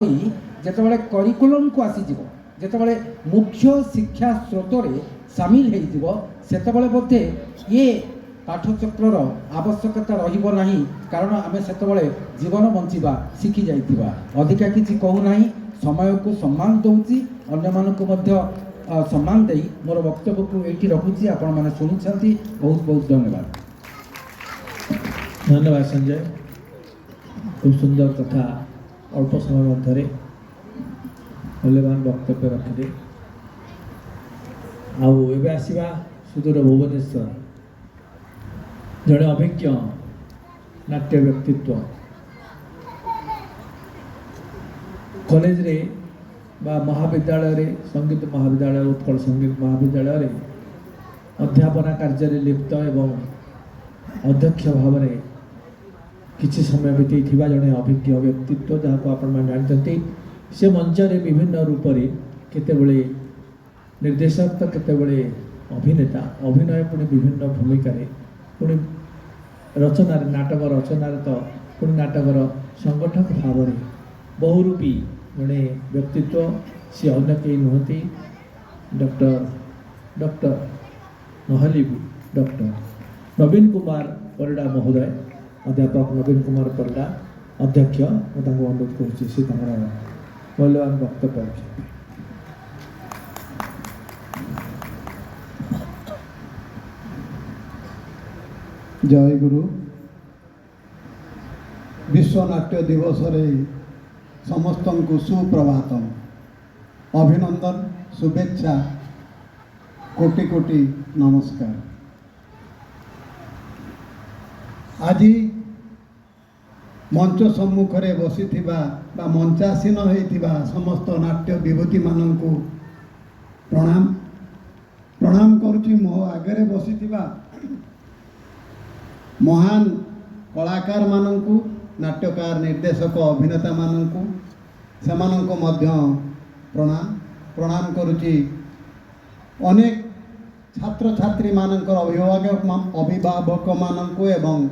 ଯେତେବେଳେ କରିକୁଲମକୁ ଆସିଯିବ, ଯେତେବେଳେ ମୁଖ୍ୟ ଶିକ୍ଷା ସ୍ରୋତରେ ସାମିଲ ହେଇଯିବ, ସେତେବେଳେ ବୋଧେ ଇଏ ପାଠଚକ୍ରର ଆବଶ୍ୟକତା ରହିବ ନାହିଁ, କାରଣ ଆମେ ସେତେବେଳେ ଜୀବନ ବଞ୍ଚିବା ଶିଖି ଯାଇଥିବା। ଅଧିକା କିଛି କହୁନାହିଁ, ସମୟକୁ ସମ୍ମାନ ଦେଉଛି, ଅନ୍ୟମାନଙ୍କୁ ମଧ୍ୟ ସମ୍ମାନ ଦେଇ ମୋର ବକ୍ତବ୍ୟକୁ ଏଇଠି ରଖୁଛି। ଆପଣମାନେ ଶୁଣିଛନ୍ତି, ବହୁତ ବହୁତ ଧନ୍ୟବାଦ। धन्यवाद संजय, खूब सुंदर कथा अल्प समय मध्य मूल्यवान वक्तव्य रखिले। आउ आसवा सुदूर भुवनेश्वर जड़े अभिज्ञ नाट्य व्यक्तित्व कॉलेज रे बा महाविद्यालय रे, संगीत महाविद्यालय, उत्कल संगीत महाविद्यालय रे अध्यापना कार्य लिप्त एवं अध्यक्ष भाव में किसी समय बीती जड़े अभिज्ञ व्यक्तित्व जहाँ को आपण जानते से मंचरे विभिन्न रूप से केतेबेले निर्देशक तो केतेबेले अभिनेता, अभिनय पुणी विभिन्न भूमिका पुणी रचनार नाटक रचनार तो पुणी नाटकर संगठक भाव में बहुरूपी जड़े व्यक्तित्व सी अन्य कई नुहति डॉक्टर नहली डॉक्टर नवीन कुमार परिड़ा महोदय, अध्यापक नवीन कुमार परिड़ा अध्यक्ष, मुझे अनुरोध कर मूल्यवान वक्तव्य रखे। जय गुरु। विश्व नाट्य दिवस रे समस्त को सुप्रभात, अभिनंदन, शुभेच्छा, कोटि कोटि नमस्कार। आज मंच सम्मुख रे बसी मंचासीन होइथिबा समस्त नाट्य विभूति माननकु प्रणाम प्रणाम करुछि। मो आगे बसी महान कलाकार माननकु, नाट्यकार, निर्देशक, अभिनेता माननकु सेमाननको मध्य प्रणाम प्रणाम करुछि। अनेक छात्र छात्री मानकर अभिभावक माननकु एवं